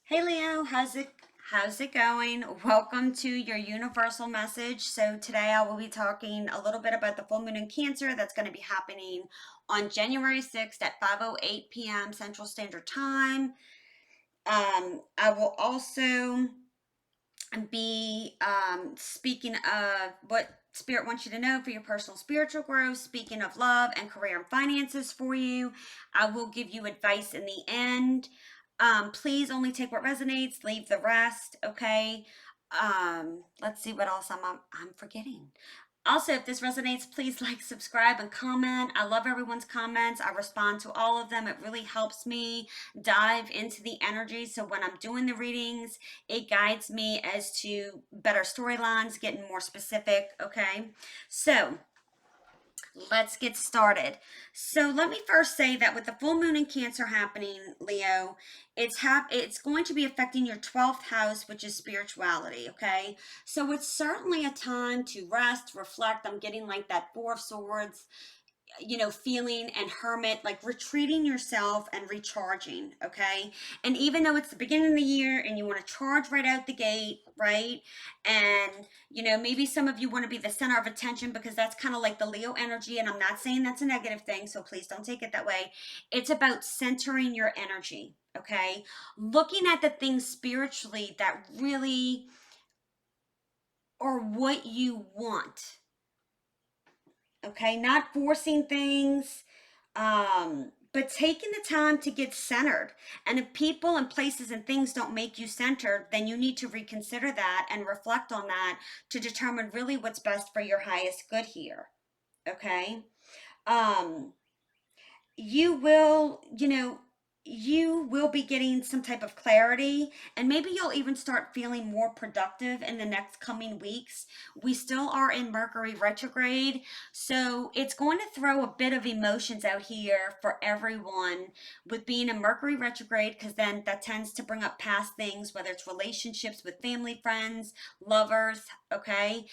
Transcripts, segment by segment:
Hey Leo, how's it going? Welcome to your universal message. So today I will be talking a little bit about the full moon in Cancer that's going to be happening on January 6th at 5:08 p.m. Central Standard Time. I will also be speaking of what Spirit wants you to know for your personal spiritual growth, speaking of love and career and finances for you. I will give you advice in the end. Please only take what resonates, leave the rest, okay? Let's see what else I'm forgetting. Also, if this resonates, please like, subscribe, and comment. I love everyone's comments. I respond to all of them. It really helps me dive into the energy. So when I'm doing the readings, it guides me as to better storylines, getting more specific. Okay. So let's get started. So let me first say that with the full moon in Cancer happening, Leo, it's going to be affecting your 12th house, which is spirituality, okay? So it's certainly a time to rest, reflect. I'm getting like that 4 of Swords, feeling and hermit, like retreating yourself and recharging, okay? And even though it's the beginning of the year and you want to charge right out the gate, right? And, maybe some of you want to be the center of attention because that's kind of like the Leo energy. And I'm not saying that's a negative thing, so please don't take it that way. It's about centering your energy, okay? Looking at the things spiritually that really are what you want, okay? Not forcing things, but taking the time to get centered. And if people and places and things don't make you centered, then you need to reconsider that and reflect on that to determine really what's best for your highest good here. Okay. Um, you will, you will be getting some type of clarity, and maybe you'll even start feeling more productive in the next coming weeks. We still are in Mercury retrograde, so it's going to throw a bit of emotions out here for everyone with being in Mercury retrograde, because then that tends to bring up past things, whether it's relationships with family, friends, lovers, okay?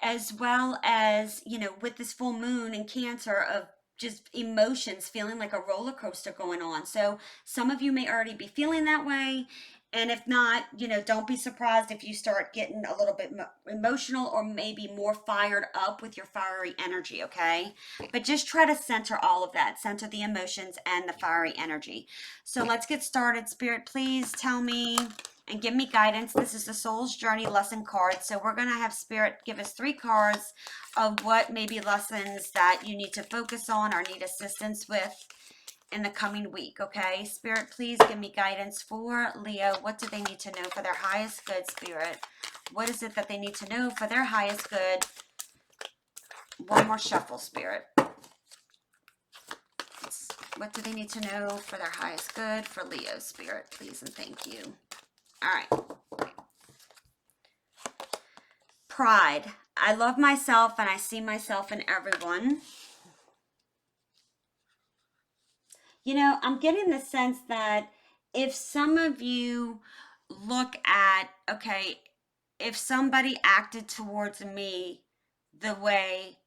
As well as, with this full moon in Cancer of just emotions feeling like a roller coaster going on. So some of you may already be feeling that way. And if not, don't be surprised if you start getting a little bit emotional or maybe more fired up with your fiery energy, okay? But just try to center all of that, center the emotions and the fiery energy. So let's get started. Spirit, please tell me and give me guidance. This is the Soul's Journey lesson card. So we're going to have Spirit give us 3 cards of what maybe lessons that you need to focus on or need assistance with in the coming week, okay? Spirit, please give me guidance for Leo. What do they need to know for their highest good, Spirit? What is it that they need to know for their highest good? One more shuffle, Spirit. What do they need to know for their highest good for Leo, Spirit? Please and thank you. All right. Pride. I love myself and I see myself in everyone. I'm getting the sense that if some of you look at, okay, if somebody acted towards me the way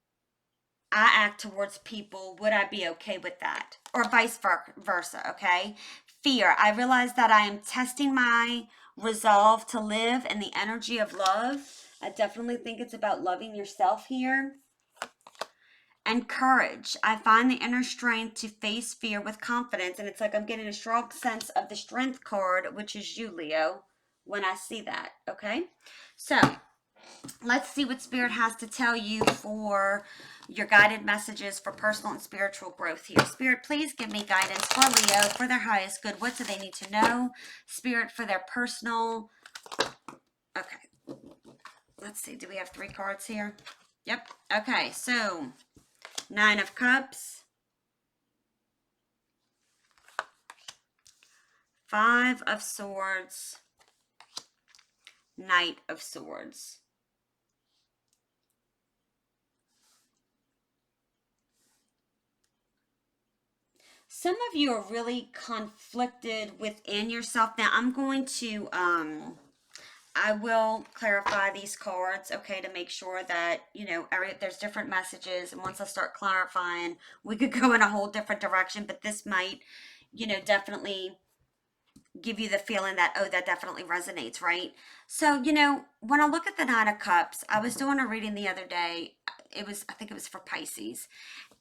I act towards people, would I be okay with that? Or vice versa, okay? Fear. I realize that I am testing my resolve to live in the energy of love. I definitely think it's about loving yourself here. And courage. I find the inner strength to face fear with confidence. And it's like I'm getting a strong sense of the strength card, which is you, Leo, when I see that. Okay. So let's see what Spirit has to tell you for your guided messages for personal and spiritual growth here. Spirit, please give me guidance for Leo for their highest good. What do they need to know? Spirit, for their personal. Okay. Let's see. Do we have 3 cards here? Yep. Okay. So 9 of Cups. 5 of Swords, Knight of Swords. Some of you are really conflicted within yourself. Now, I'm going to, I will clarify these cards, okay, to make sure that, there's different messages. And once I start clarifying, we could go in a whole different direction, but this might, definitely give you the feeling that, oh, that definitely resonates, right? So, when I look at the Nine of Cups, I was doing a reading the other day. I think it was for Pisces.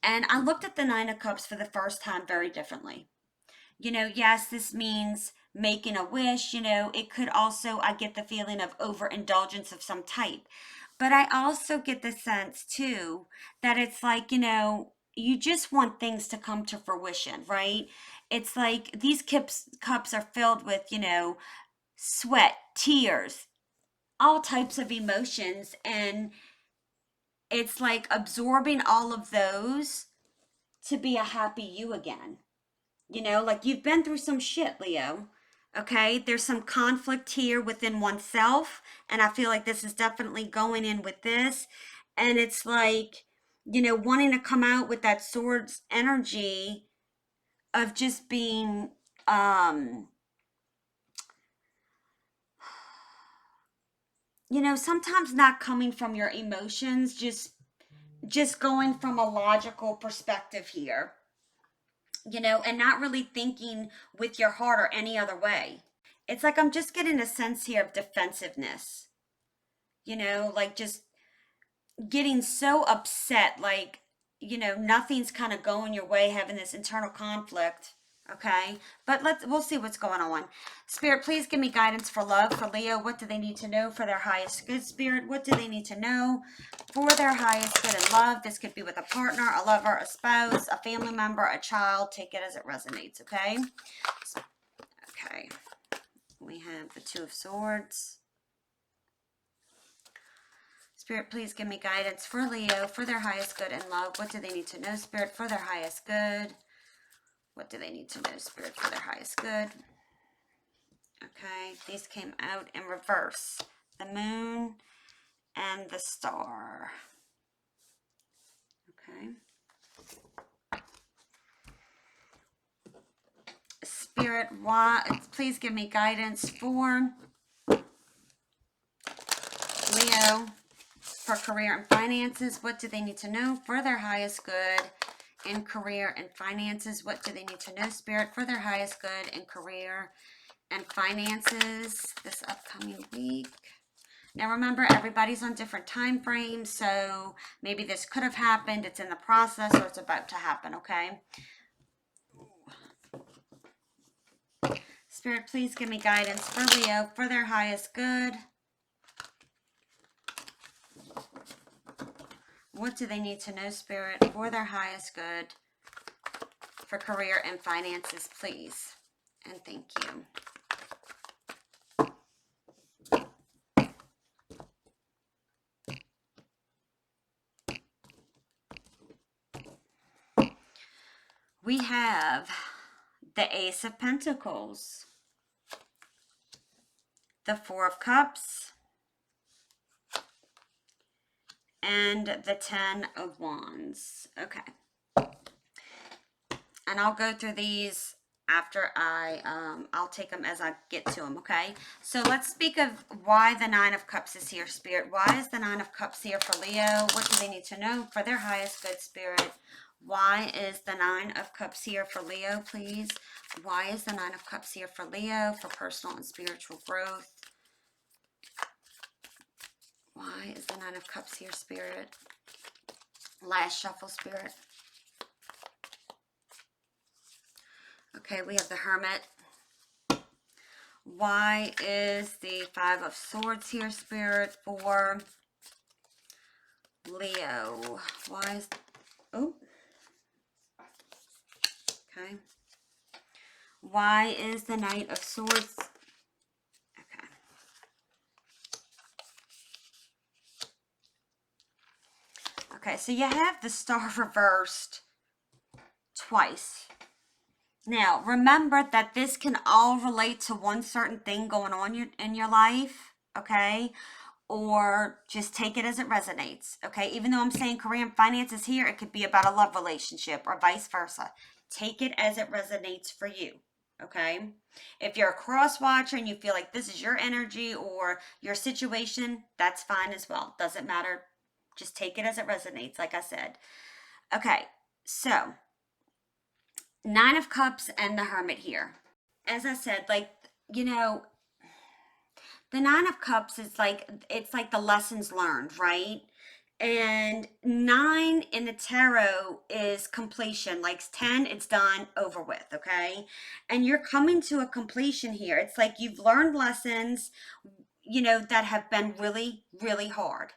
And I looked at the Nine of Cups for the first time very differently. Yes, this means making a wish. It could also, I get the feeling of overindulgence of some type. But I also get the sense too that it's like, you just want things to come to fruition, right? It's like these cups are filled with, sweat, tears, all types of emotions. And it's like absorbing all of those to be a happy you again. Like you've been through some shit, Leo. Okay, there's some conflict here within oneself, and I feel like this is definitely going in with this. And it's like, wanting to come out with that swords energy of just being, sometimes not coming from your emotions, just going from a logical perspective here, and not really thinking with your heart or any other way. It's like I'm just getting a sense here of defensiveness, like just getting so upset, like, nothing's kind of going your way, having this internal conflict. Okay, but we'll see what's going on. Spirit, please give me guidance for love for Leo. What do they need to know for their highest good? Spirit, what do they need to know for their highest good in love? This could be with a partner, a lover, a spouse, a family member, a child. Take it as it resonates. Okay. Okay, we have the Two of Swords. Spirit, please give me guidance for Leo, for their highest good in love. What do they need to know, Spirit, for their highest good? What do they need to know, Spirit, for their highest good? Okay, these came out in reverse. The Moon and the Star. Okay. Spirit, please give me guidance for Leo, for career and finances. What do they need to know for their highest good in career and finances? What do they need to know, Spirit, for their highest good in career and finances this upcoming week? Now remember, everybody's on different time frames, so maybe this could have happened, it's in the process, or it's about to happen, okay? Spirit, please give me guidance for Leo, for their highest good. What do they need to know, Spirit, for their highest good, for career and finances, please? And thank you. We have the Ace of Pentacles, the Four of Cups, and the Ten of Wands. Okay. And I'll go through these after I'll take them as I get to them, okay? So let's speak of why the Nine of Cups is here, Spirit. Why is the Nine of Cups here for Leo? What do they need to know for their highest good, Spirit? Why is the Nine of Cups here for Leo, please? Why is the Nine of Cups here for Leo, for personal and spiritual growth? Why is the Nine of Cups here, Spirit? Last shuffle, Spirit. Okay, we have the Hermit. Why is the Five of Swords here, Spirit, for Leo? Why is... Oh. Okay. Why is the Knight of Swords... Okay. Okay, so you have the Star reversed twice. Now, remember that this can all relate to one certain thing going on in your life, okay? Or just take it as it resonates, okay? Even though I'm saying career and finances here, it could be about a love relationship or vice versa. Take it as it resonates for you, okay? If you're a cross watcher and you feel like this is your energy or your situation, that's fine as well. Doesn't matter. Just take it as it resonates, like I said. Okay, so... Nine of Cups and the Hermit here. As I said, like, you know, the Nine of Cups is like, it's like the lessons learned, right? And nine in the tarot is completion. Like 10, it's done, over with, okay? And you're coming to a completion here. It's like you've learned lessons, that have been really, really hard.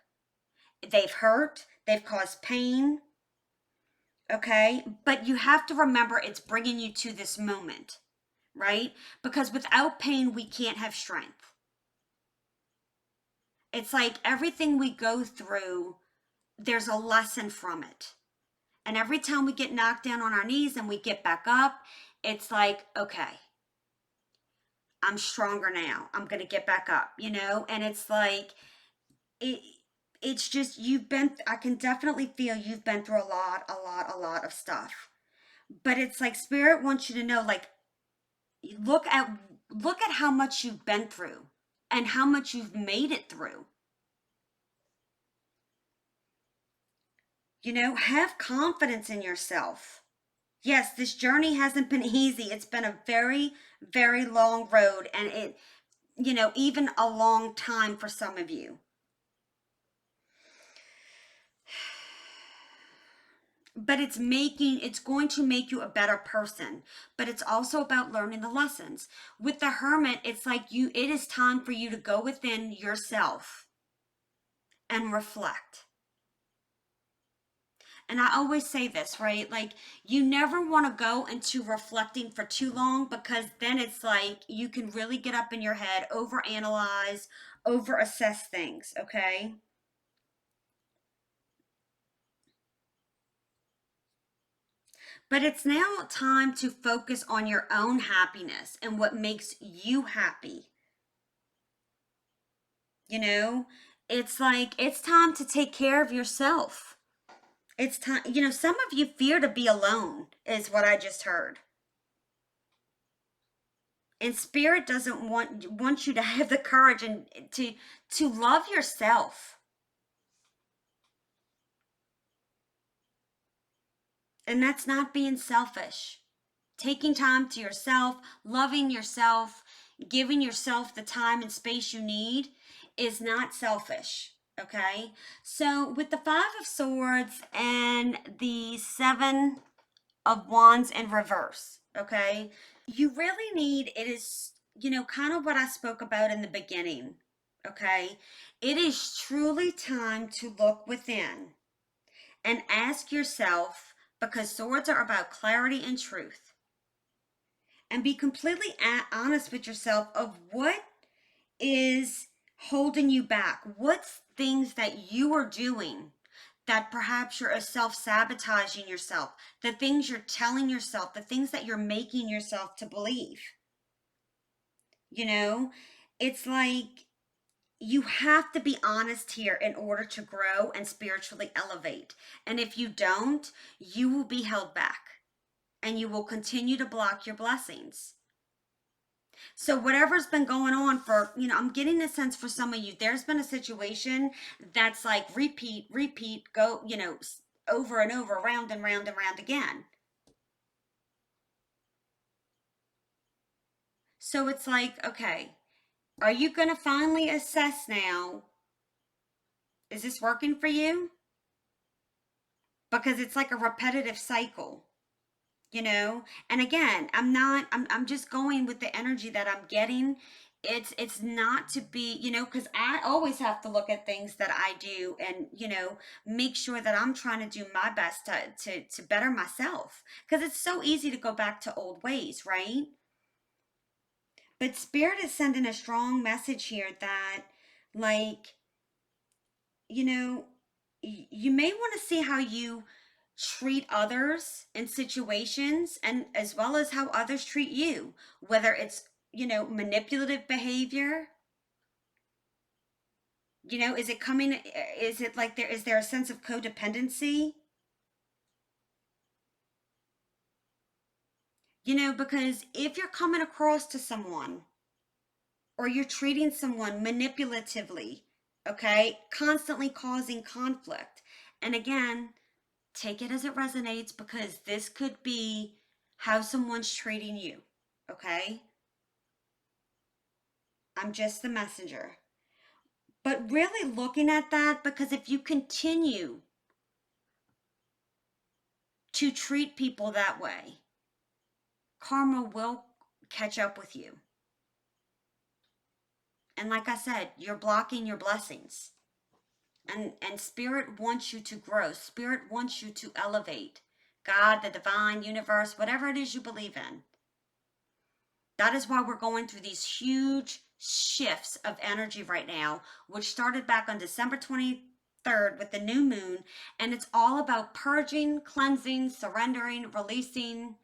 They've hurt, they've caused pain, okay? But you have to remember it's bringing you to this moment, right? Because without pain, we can't have strength. It's like everything we go through, there's a lesson from it. And every time we get knocked down on our knees and we get back up, it's like, okay, I'm stronger now. I'm going to get back up. And it's like, it, it's just, I can definitely feel you've been through a lot of stuff. But it's like Spirit wants you to know, like, look at how much you've been through and how much you've made it through. Have confidence in yourself. Yes, this journey hasn't been easy. It's been a very, very long road, and even a long time for some of you. But it's going to make you a better person. But it's also about learning the lessons. With the Hermit, it's like it is time for you to go within yourself and reflect. And I always say this, right? Like, you never want to go into reflecting for too long, because then it's like you can really get up in your head, overanalyze, over assess things, okay? But it's now time to focus on your own happiness and what makes you happy. It's like it's time to take care of yourself. It's time, some of you fear to be alone, is what I just heard. And Spirit doesn't want you to have the courage and to love yourself. And that's not being selfish. Taking time to yourself, loving yourself, giving yourself the time and space you need is not selfish. Okay? So with the Five of Swords and the Seven of Wands in reverse, okay? You really need, it is, kind of what I spoke about in the beginning, okay? It is truly time to look within and ask yourself, because swords are about clarity and truth, and be completely honest with yourself of what is holding you back. What's things that you are doing that perhaps you're self-sabotaging yourself, the things you're telling yourself, the things that you're making yourself to believe. It's like you have to be honest here in order to grow and spiritually elevate. And if you don't, you will be held back and you will continue to block your blessings. So whatever's been going on for, I'm getting a sense for some of you, there's been a situation that's like repeat, go, over and over, round and round and round again. So it's like, okay, are you going to finally assess now, is this working for you? Because it's like a repetitive cycle. And again, I'm just going with the energy that I'm getting. It's not to be, because I always have to look at things that I do and, make sure that I'm trying to do my best to better myself, because it's so easy to go back to old ways, right? But Spirit is sending a strong message here that, like, you know you may want to see how you treat others in situations, and as well as how others treat you, whether it's manipulative behavior. Is it like there a sense of codependency? Because if you're coming across to someone, or you're treating someone manipulatively, okay, constantly causing conflict, and again, take it as it resonates, because this could be how someone's treating you, okay? I'm just the messenger. But really looking at that, because if you continue to treat people that way, karma will catch up with you. And like I said, you're blocking your blessings. And spirit wants you to grow. Spirit wants you to elevate. God, the divine, universe, whatever it is you believe in. That is why we're going through these huge shifts of energy right now, which started back on December 23rd with the new moon. And it's all about purging, cleansing, surrendering, releasing.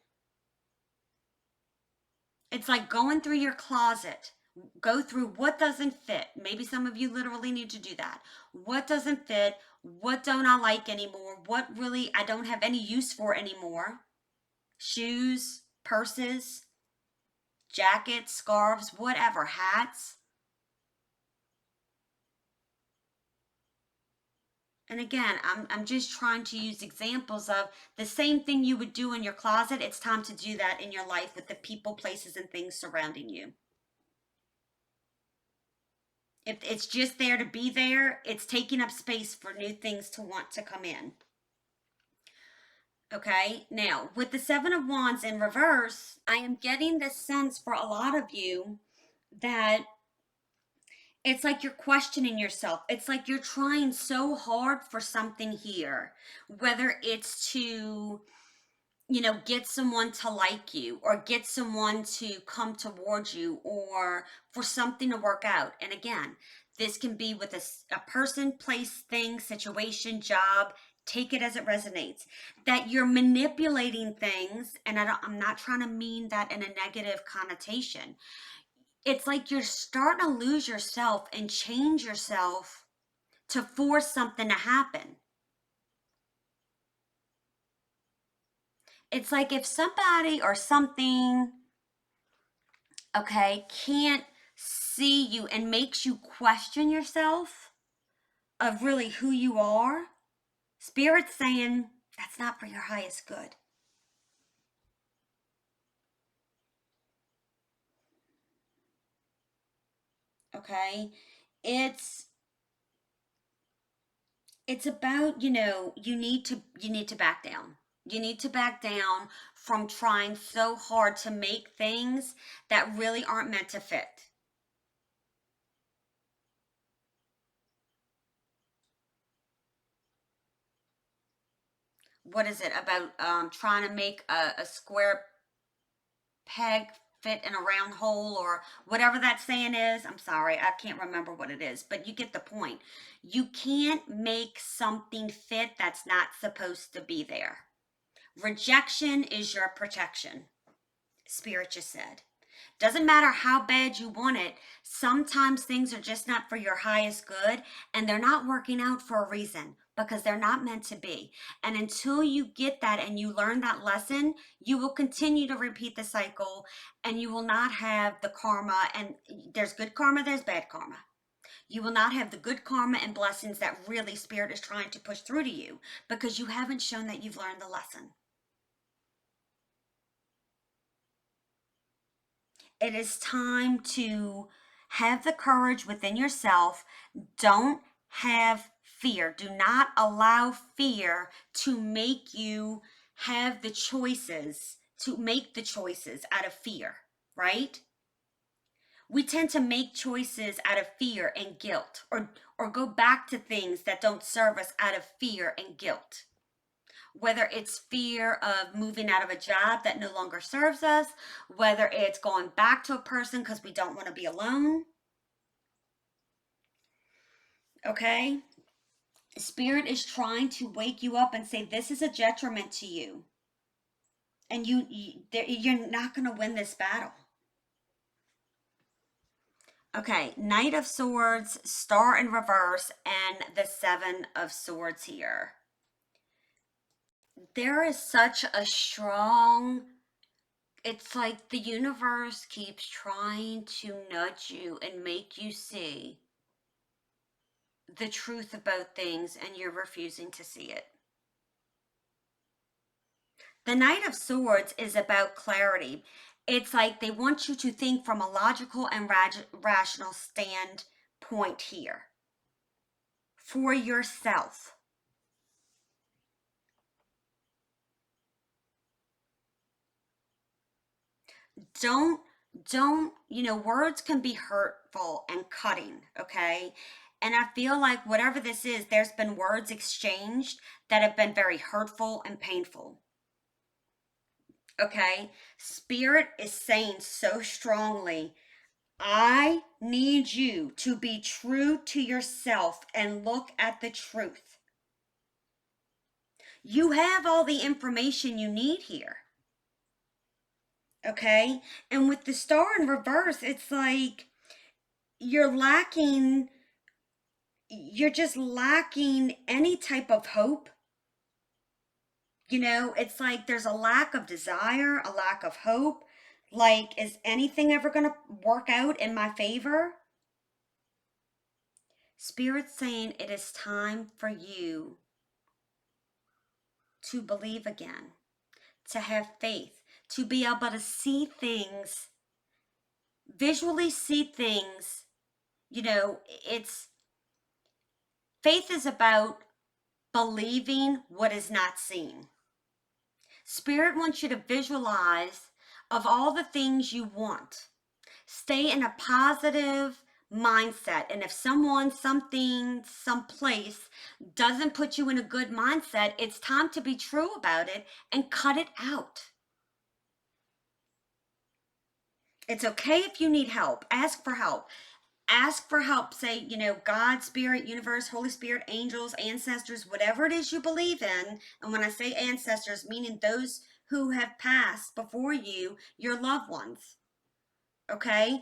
It's like going through your closet. Go through what doesn't fit. Maybe some of you literally need to do that. What doesn't fit? What don't I like anymore? What really I don't have any use for anymore? Shoes, purses, jackets, scarves, whatever, hats. And again, I'm just trying to use examples of the same thing you would do in your closet. It's time to do that in your life with the people, places, and things surrounding you. If it's just there to be there, it's taking up space for new things to want to come in. Okay, now with the Seven of Wands in reverse, I am getting this sense for a lot of you that it's like you're questioning yourself. It's like you're trying so hard for something here, whether it's to, get someone to like you or get someone to come towards you or for something to work out. And again, this can be with a person, place, thing, situation, job. Take it as it resonates. That you're manipulating things, and I'm not trying to mean that in a negative connotation. It's like you're starting to lose yourself and change yourself to force something to happen. It's like if somebody or something, okay, can't see you and makes you question yourself of really who you are, Spirit's saying that's not for your highest good. Okay? It's it's about, you need to back down. You need to back down from trying so hard to make things that really aren't meant to fit. What is it about trying to make a square peg fit in a round hole or whatever that saying is? I'm sorry, I can't remember what it is, but you get the point. You can't make something fit that's not supposed to be there. Rejection is your protection, Spirit just said. Doesn't matter how bad you want it, sometimes things are just not for your highest good and they're not working out for a reason because they're not meant to be. And until you get that and you learn that lesson, you will continue to repeat the cycle and you will not have the karma. And there's good karma, there's bad karma. You will not have the good karma and blessings that really Spirit is trying to push through to you because you haven't shown that you've learned the lesson. It is time to have the courage within yourself. Don't have fear. Do not allow fear to make you have the choices, to make the choices out of fear, right? We tend to make choices out of fear and guilt or go back to things that don't serve us out of fear and guilt, whether it's fear of moving out of a job that no longer serves us, whether it's going back to a person because we don't want to be alone. Okay? Spirit is trying to wake you up and say, this is a detriment to you. And you're not going to win this battle. Okay, Knight of Swords, Star in reverse, and the Seven of Swords here. There is such a strong, it's like the universe keeps trying to nudge you and make you see the truth about things and you're refusing to see it. The Knight of Swords is about clarity. It's like they want you to think from a logical and rational standpoint here for yourself. Don't, words can be hurtful and cutting, okay? And I feel like whatever this is, there's been words exchanged that have been very hurtful and painful. Okay? Spirit is saying so strongly, I need you to be true to yourself and look at the truth. You have all the information you need here. Okay? And with the star in reverse, it's like you're lacking, you're just lacking any type of hope. It's like there's a lack of desire, a lack of hope. Like, is anything ever going to work out in my favor? Spirit's saying it is time for you to believe again, to have faith, to be able to see things, visually see things. It's faith is about believing what is not seen. Spirit wants you to visualize of all the things you want. Stay in a positive mindset. And if someone, something, someplace doesn't put you in a good mindset, it's time to be true about it and cut it out. It's okay if you need help. Ask for help. Ask for help. Say, God, Spirit, universe, Holy Spirit, angels, ancestors, whatever it is you believe in. And when I say ancestors, meaning those who have passed before you, your loved ones. Okay?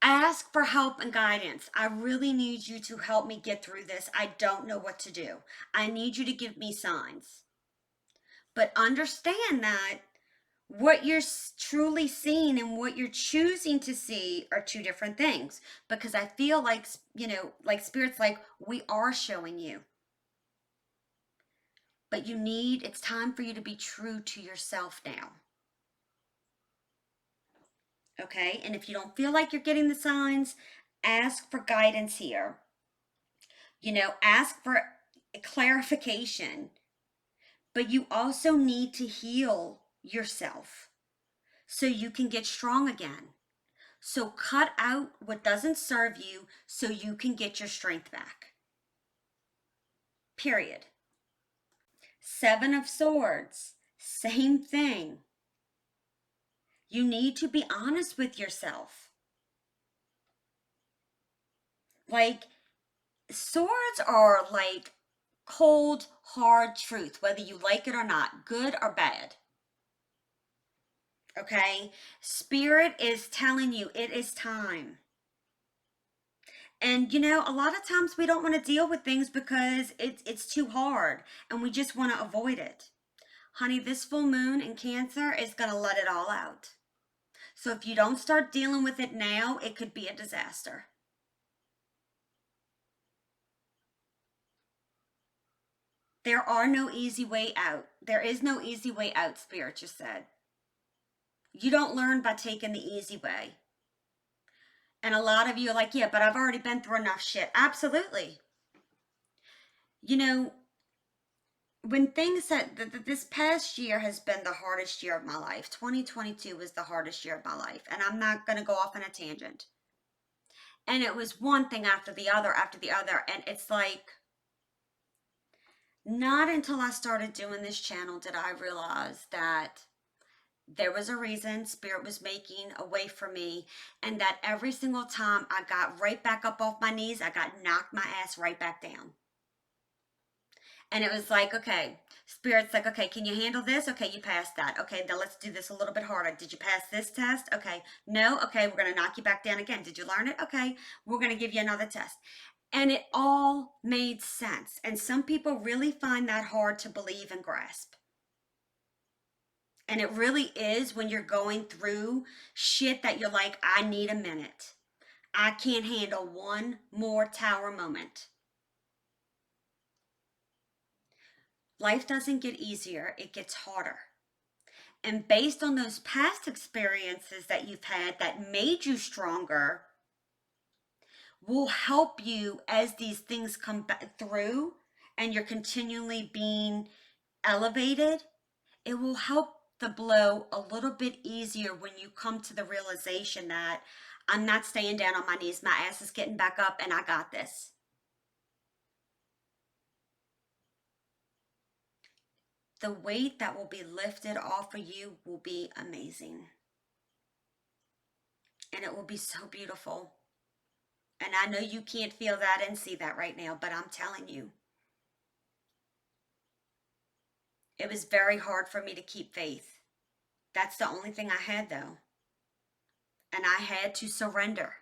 Ask for help and guidance. I really need you to help me get through this. I don't know what to do. I need you to give me signs. But understand that what you're truly seeing and what you're choosing to see are two different things. Because I feel like, like Spirit's like, we are showing you. But it's time for you to be true to yourself now. Okay? And if you don't feel like you're getting the signs, ask for guidance here. Ask for clarification. But you also need to heal yourself so you can get strong again. So cut out what doesn't serve you so you can get your strength back. Period. Seven of Swords, same thing. You need to be honest with yourself. Like, swords are like cold, hard truth, whether you like it or not, good or bad. Okay? Spirit is telling you it is time. And a lot of times we don't want to deal with things because it's too hard and we just want to avoid it. Honey, this full moon in Cancer is going to let it all out. So if you don't start dealing with it now, it could be a disaster. There are no easy way out. There is no easy way out, Spirit just said. You don't learn by taking the easy way. And a lot of you are like, yeah, but I've already been through enough shit. Absolutely. When things that this past year has been the hardest year of my life. 2022 was the hardest year of my life. And I'm not going to go off on a tangent. And it was one thing after the other, after the other. And it's like, not until I started doing this channel did I realize that there was a reason Spirit was making a way for me, and that every single time I got right back up off my knees, I got knocked my ass right back down. And it was like, okay, Spirit's like, okay, can you handle this? Okay, you passed that. Okay, now let's do this a little bit harder. Did you pass this test? Okay, no? Okay, we're going to knock you back down again. Did you learn it? Okay, we're going to give you another test. And it all made sense. And some people really find that hard to believe and grasp. And it really is when you're going through shit that you're like, I need a minute. I can't handle one more tower moment. Life doesn't get easier, it gets harder. And based on those past experiences that you've had that made you stronger, will help you as these things come back through and you're continually being elevated. It will help the blow a little bit easier when you come to the realization that I'm not staying down on my knees. My ass is getting back up and I got this. The weight that will be lifted off of you will be amazing. And it will be so beautiful. And I know you can't feel that and see that right now, but I'm telling you, it was very hard for me to keep faith. That's the only thing I had, though. And I had to surrender.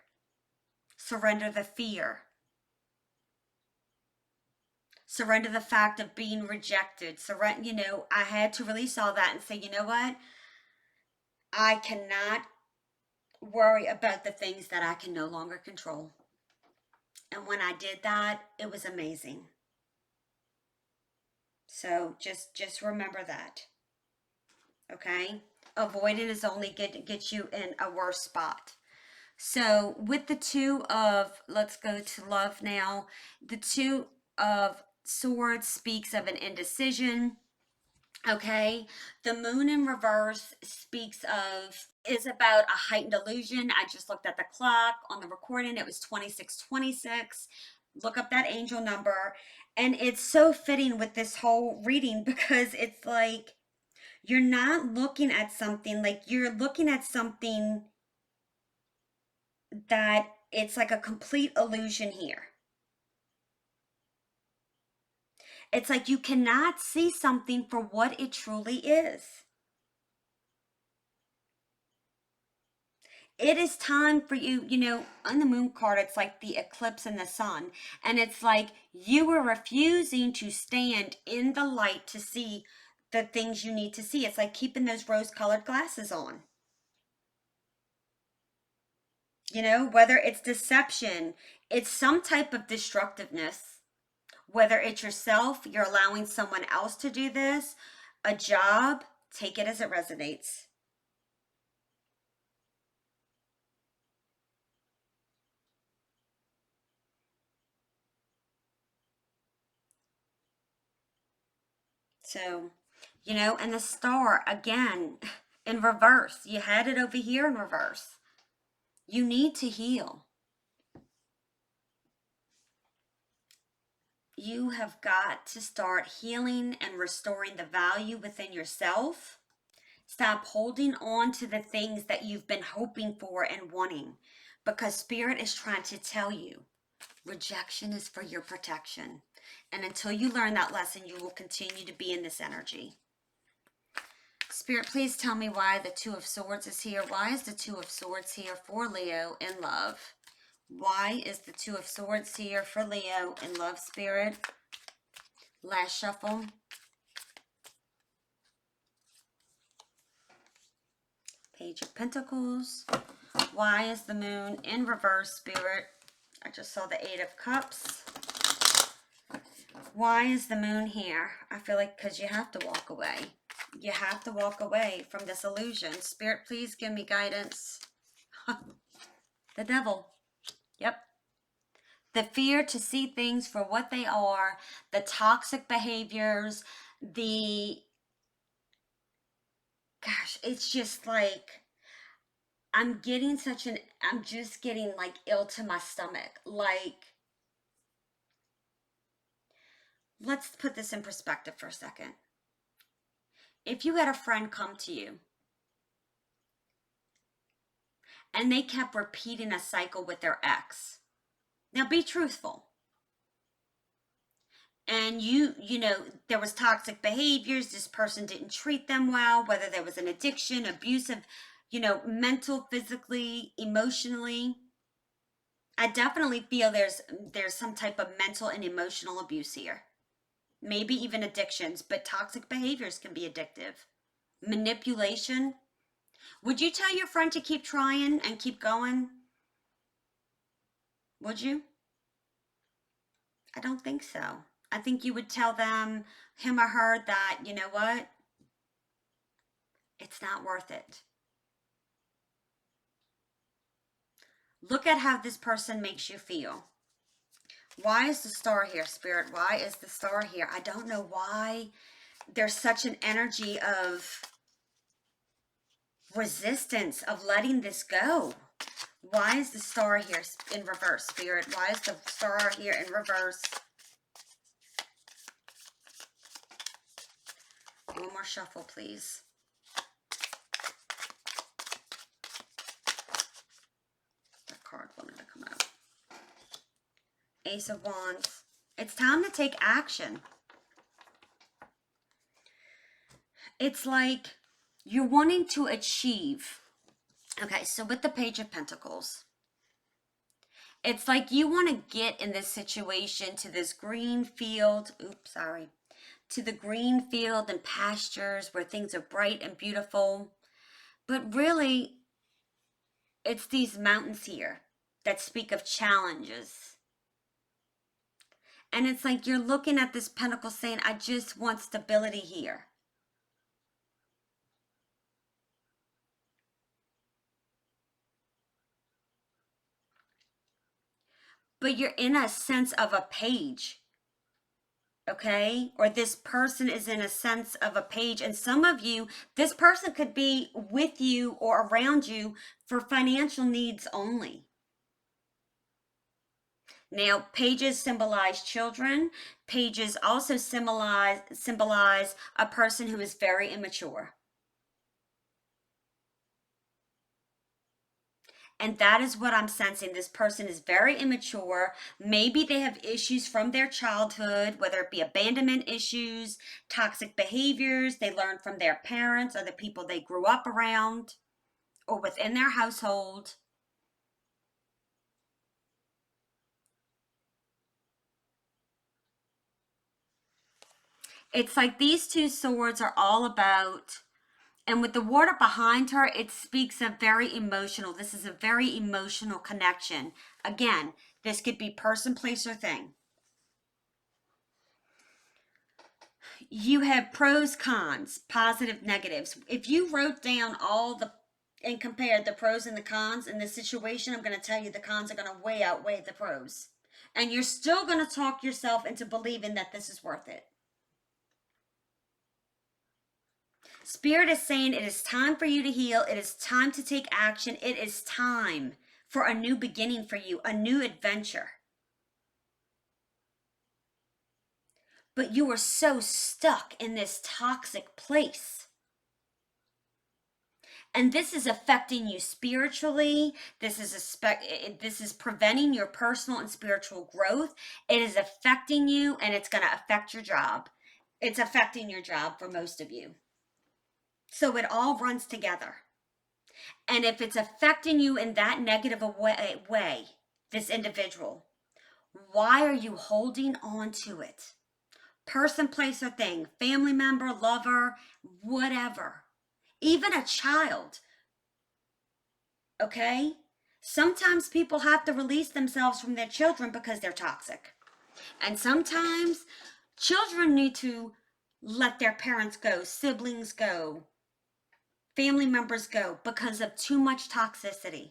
Surrender the fear. Surrender the fact of being rejected. Surrender, I had to release all that and say, you know what? I cannot worry about the things that I can no longer control. And when I did that, it was amazing. So just remember that. Okay? Avoiding is only get you in a worse spot. So with the two of, let's go to love now. The two of swords speaks of an indecision. Okay, the moon in reverse is about a heightened illusion. I just looked at the clock on the recording. It was 2626. Look up that angel number. And it's so fitting with this whole reading because it's like you're not looking at something, like you're looking at something that it's like a complete illusion here. It's like you cannot see something for what it truly is. It is time for you, on the moon card, it's like the eclipse in the sun. And it's like you are refusing to stand in the light to see the things you need to see. It's like keeping those rose colored glasses on. Whether it's deception, it's some type of destructiveness. Whether it's yourself, you're allowing someone else to do this, a job, take it as it resonates. So, and the star again in reverse. You had it over here in reverse. You need to heal. You have got to start healing and restoring the value within yourself. Stop holding on to the things that you've been hoping for and wanting, because Spirit is trying to tell you rejection is for your protection. And until you learn that lesson, you will continue to be in this energy. Spirit, please tell me why the Two of Swords is here. Why is the Two of Swords here for Leo in love? Why is the Two of Swords here for Leo in love, Spirit? Last shuffle. Page of Pentacles. Why is the moon in reverse, Spirit? I just saw the Eight of Cups. Why is the moon here? I feel like because you have to walk away. You have to walk away from this illusion. Spirit, please give me guidance. The Devil. Yep. The fear to see things for what they are, the toxic behaviors, it's just like, I'm just getting like ill to my stomach. Like, let's put this in perspective for a second. If you had a friend come to you and they kept repeating a cycle with their ex, now be truthful. And there was toxic behaviors, this person didn't treat them well, whether there was an addiction, abusive, mental, physically, emotionally. I definitely feel there's some type of mental and emotional abuse here. Maybe even addictions, but toxic behaviors can be addictive. Manipulation. Would you tell your friend to keep trying and keep going? Would you? I don't think so. I think you would tell him or her, that, you know what? It's not worth it. Look at how this person makes you feel. Why is the star here, Spirit? Why is the star here? I don't know why there's such an energy of resistance, of letting this go. Why is the star here in reverse, Spirit? Why is the star here in reverse? One more shuffle, please. That card wanted to come out. Ace of Wands. It's time to take action. It's like you're wanting to achieve. Okay, so with the Page of Pentacles, it's like you want to get in this situation to this green field. Oops, sorry. To the green field and pastures where things are bright and beautiful. But really, it's these mountains here that speak of challenges. And it's like you're looking at this pentacle saying, I just want stability here. But you're in a sense of a page. Okay? Or this person is in a sense of a page. And some of you, this person could be with you or around you for financial needs only. Now, pages symbolize children. Pages also symbolize a person who is very immature. And that is what I'm sensing. This person is very immature. Maybe they have issues from their childhood, whether it be abandonment issues, toxic behaviors they learned from their parents or the people they grew up around or within their household. It's like these two swords are all about, and with the water behind her, it speaks of very emotional. This is a very emotional connection. Again, this could be person, place, or thing. You have pros, cons, positive, negatives. If you wrote down all the and compared the pros and the cons in this situation, I'm going to tell you the cons are going to way outweigh the pros. And you're still going to talk yourself into believing that this is worth it. Spirit is saying it is time for you to heal. It is time to take action. It is time for a new beginning for you, a new adventure. But you are so stuck in this toxic place. And this is affecting you spiritually. This is preventing your personal and spiritual growth. It is affecting you, and it's going to affect your job. It's affecting your job for most of you. So it all runs together. And if it's affecting you in that negative way, this individual, why are you holding on to it? Person, place, or thing, family member, lover, whatever. Even a child. Okay? Sometimes people have to release themselves from their children because they're toxic. And sometimes children need to let their parents go, siblings go, family members go because of too much toxicity.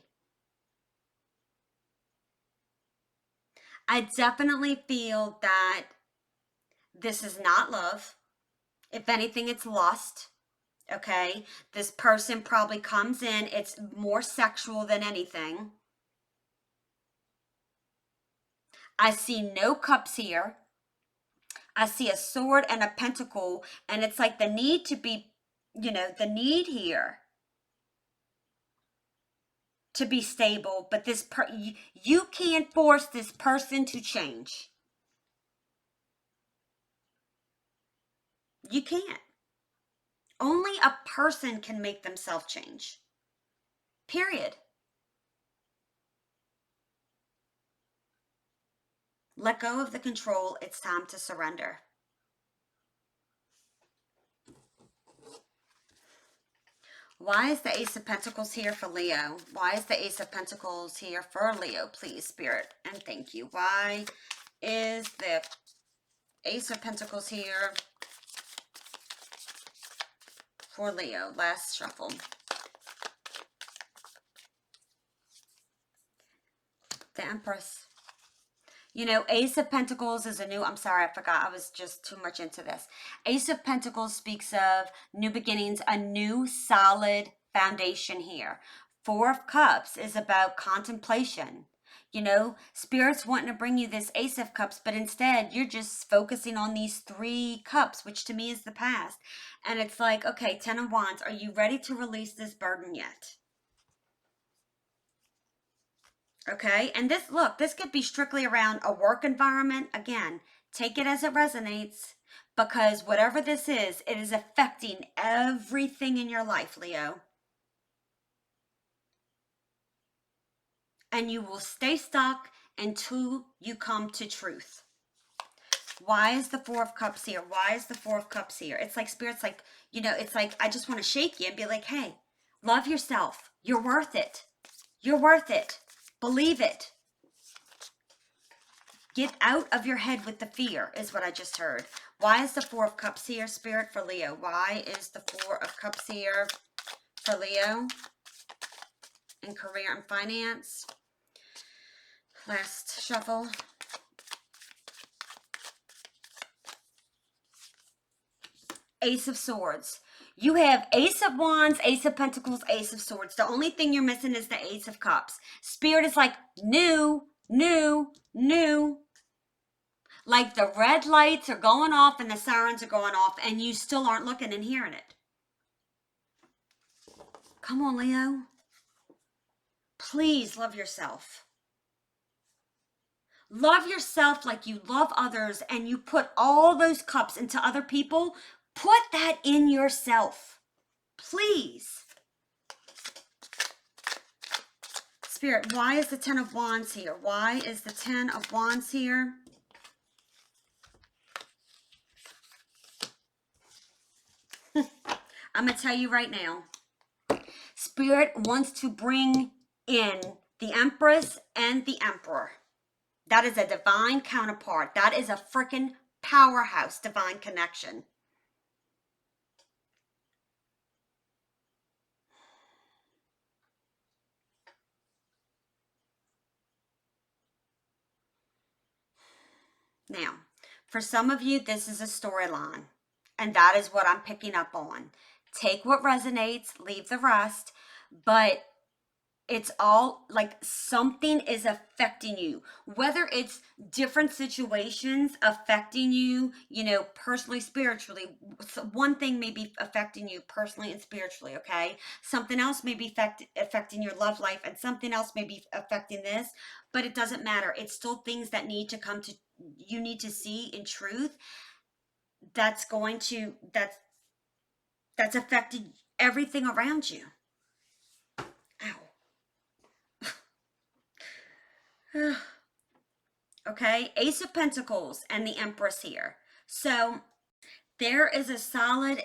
I definitely feel that this is not love. If anything, it's lust. Okay? This person probably comes in, it's more sexual than anything. I see no cups here. I see a sword and a pentacle, and it's like the need to be, the need here to be stable, but you can't force this person to change. You can't. Only a person can make themselves change. Period. Let go of the control. It's time to surrender. Why is the Ace of Pentacles here for Leo? Why is the Ace of Pentacles here for Leo? Please, Spirit, and thank you. Why is the Ace of Pentacles here for Leo. Last shuffle. The Empress. You know, Ace of Pentacles is a new, I'm sorry, I forgot. I was just too much into this. Ace of Pentacles speaks of new beginnings, a new solid foundation here. Four of Cups is about contemplation. You know, Spirit's wanting to bring you this Ace of Cups, but instead you're just focusing on these 3 cups, which to me is the past. And it's like, okay, 10 of Wands, are you ready to release this burden yet? Okay, and this, look, this could be strictly around a work environment. Again, take it as it resonates, because whatever this is, it is affecting everything in your life, Leo. And you will stay stuck until you come to truth. Why is the Four of Cups here? Why is the Four of Cups here? It's like Spirit's like, you know, it's like, I just want to shake you and be like, hey, love yourself. You're worth it. You're worth it. Believe it. Get out of your head with the fear, is what I just heard. Why is the Four of Cups here, Spirit, for Leo? Why is the Four of Cups here for Leo in career and finance? Last shuffle. Ace of Swords. You have Ace of Wands, Ace of Pentacles, Ace of Swords. The only thing you're missing is the Ace of Cups. Spirit is like, new, new, new. Like the red lights are going off and the sirens are going off and you still aren't looking and hearing it. Come on, Leo. Please love yourself. Love yourself like you love others, and you put all those cups into other people. Put that in yourself. Please. Spirit, why is the Ten of Wands here? Why is the Ten of Wands here? I'm going to tell you right now. Spirit wants to bring in the Empress and the Emperor. That is a divine counterpart. That is a freaking powerhouse divine connection. Now, for some of you, this is a storyline, and that is what I'm picking up on. Take what resonates, leave the rest, but it's all like something is affecting you, whether it's different situations affecting you, you know, personally, spiritually. So one thing may be affecting you personally and spiritually, okay? Something else may be affecting your love life, and something else may be affecting this, but it doesn't matter. It's still things that need to come to, you need to see in truth. That's going to, that's affected everything around you. Ow. Okay, Ace of Pentacles and the Empress here. So there is a solid,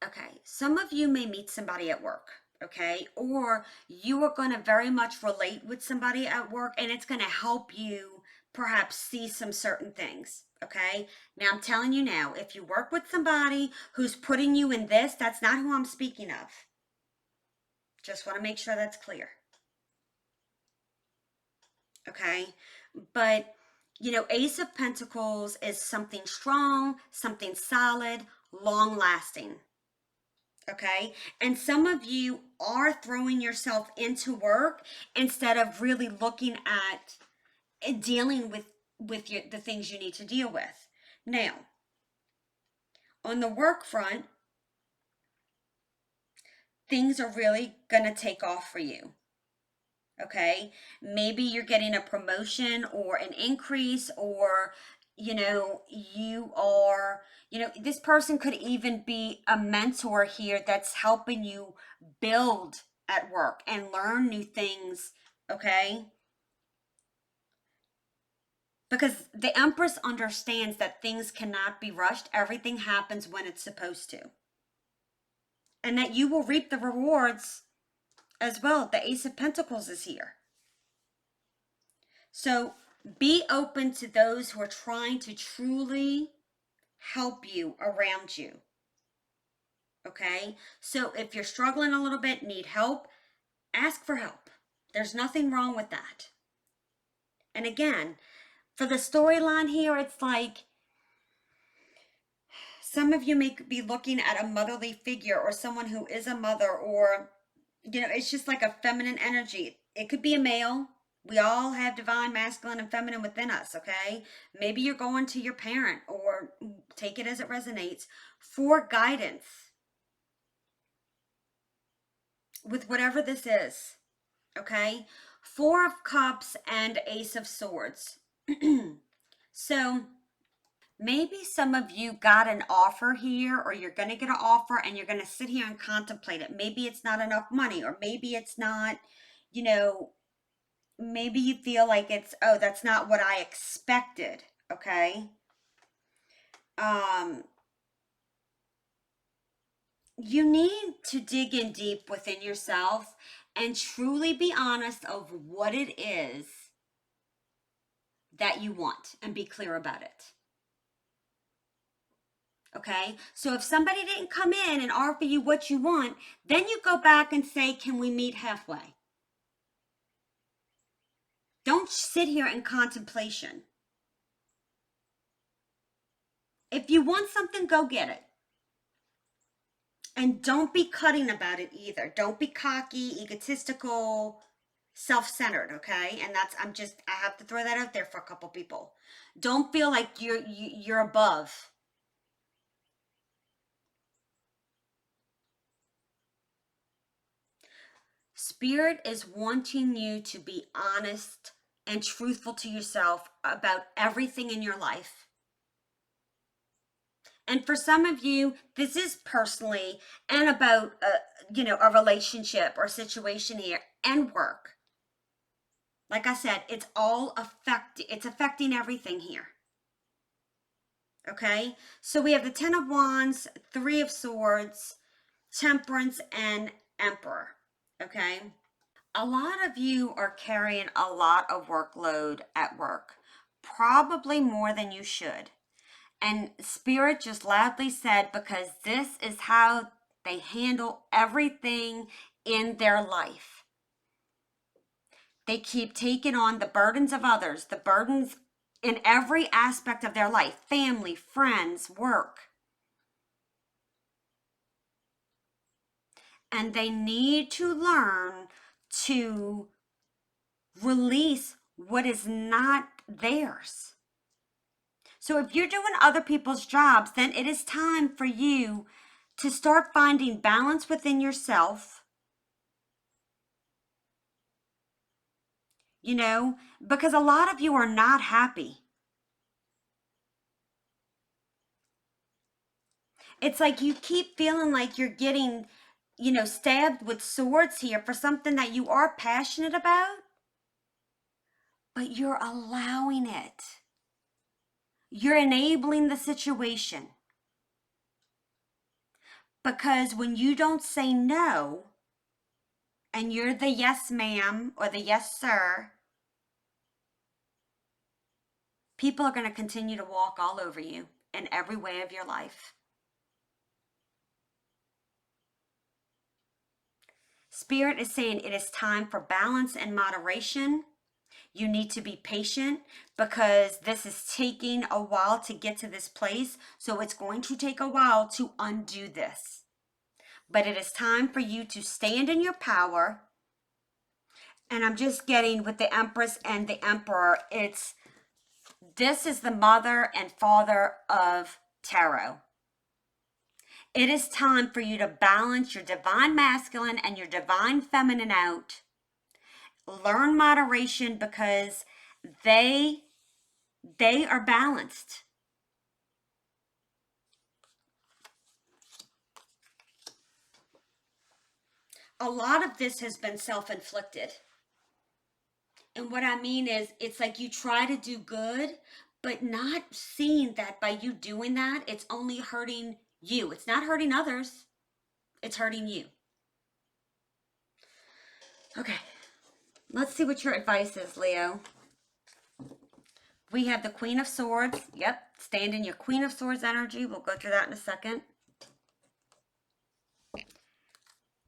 okay, some of you may meet somebody at work, okay, or you are going to very much relate with somebody at work, and it's going to help you perhaps see some certain things. Okay, now I'm telling you now, if you work with somebody who's putting you in this, that's not who I'm speaking of. Just want to make sure that's clear. Okay, but you know, Ace of Pentacles is something strong, something solid, long lasting. Okay, and some of you are throwing yourself into work instead of really looking at and dealing with the things you need to deal with. Now, on the work front, things are really going to take off for you. Okay, maybe you're getting a promotion or an increase, or you know, you are, you know, this person could even be a mentor here that's helping you build at work and learn new things. Okay, because the Empress understands that things cannot be rushed. Everything happens when it's supposed to, and that you will reap the rewards as well. The Ace of Pentacles is here. So be open to those who are trying to truly help you around you. Okay? So if you're struggling a little bit, need help, ask for help. There's nothing wrong with that. And again, for the storyline here, it's like some of you may be looking at a motherly figure or someone who is a mother, or, it's just like a feminine energy. It could be a male. We all have divine masculine and feminine within us, okay? Maybe you're going to your parent, or take it as it resonates, for guidance with whatever this is, okay? Four of Cups and Ace of Swords. So maybe some of you got an offer here, or you're going to get an offer and you're going to sit here and contemplate it. Maybe it's not enough money, or maybe it's not, maybe you feel like it's, oh, that's not what I expected. Okay. You need to dig in deep within yourself and truly be honest of what it is that you want and be clear about it. Okay, so if somebody didn't come in and offer you what you want, then you go back and say, can we meet halfway? Don't sit here in contemplation. If you want something, go get it. And don't be cutting about it either. Don't be cocky, egotistical, self-centered, okay? And I have to throw that out there for a couple people. Don't feel like you're above. Spirit is wanting you to be honest and truthful to yourself about everything in your life. And for some of you, this is personally and about a relationship or situation here and work. Like I said, it's affecting everything here. Okay? So we have the 10 of Wands, 3 of Swords, Temperance, and Emperor. Okay? A lot of you are carrying a lot of workload at work, probably more than you should. And Spirit just loudly said, because this is how they handle everything in their life. They keep taking on the burdens of others, the burdens in every aspect of their life, family, friends, work. And they need to learn to release what is not theirs. So if you're doing other people's jobs, then it is time for you to start finding balance within yourself, because a lot of you are not happy. It's like you keep feeling like you're getting, stabbed with swords here for something that you are passionate about, but you're allowing it. You're enabling the situation. Because when you don't say no, and you're the yes ma'am or the yes sir, people are going to continue to walk all over you in every way of your life. Spirit is saying it is time for balance and moderation. You need to be patient because this is taking a while to get to this place. So it's going to take a while to undo this. But it is time for you to stand in your power. And I'm just getting with the Empress and the Emperor, this is the mother and father of tarot. It is time for you to balance your divine masculine and your divine feminine out. Learn moderation because they are balanced. A lot of this has been self-inflicted. And what I mean is, it's like you try to do good, but not seeing that by you doing that, it's only hurting you. It's not hurting others. It's hurting you. Okay. Let's see what your advice is, Leo. We have the Queen of Swords. Yep, stand in your Queen of Swords energy. We'll go through that in a second.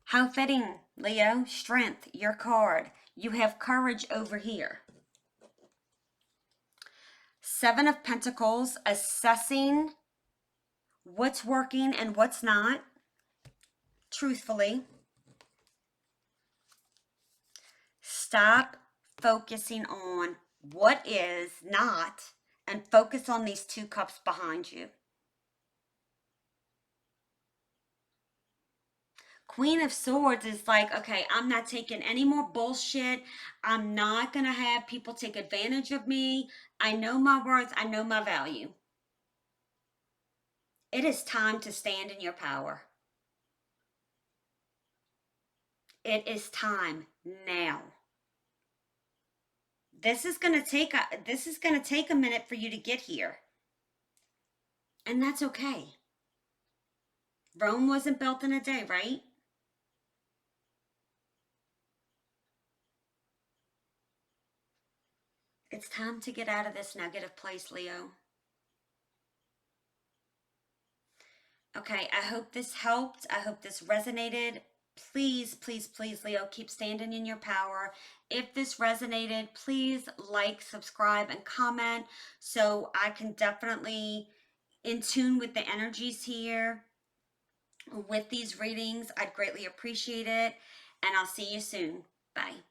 How fitting, Leo. Strength, your card. You have courage over here. Seven of Pentacles, assessing what's working and what's not, truthfully. Stop focusing on what is not and focus on these two cups behind you. Queen of Swords is like, okay, I'm not taking any more bullshit. I'm not going to have people take advantage of me. I know my worth. I know my value. It is time to stand in your power. It is time now. This is going to take a minute for you to get here. And that's okay. Rome wasn't built in a day, right? It's time to get out of this negative place, Leo. Okay, I hope this helped. I hope this resonated. Please, please, please, Leo, keep standing in your power. If this resonated, please like, subscribe, and comment so I can definitely in tune with the energies here with these readings. I'd greatly appreciate it. And I'll see you soon. Bye.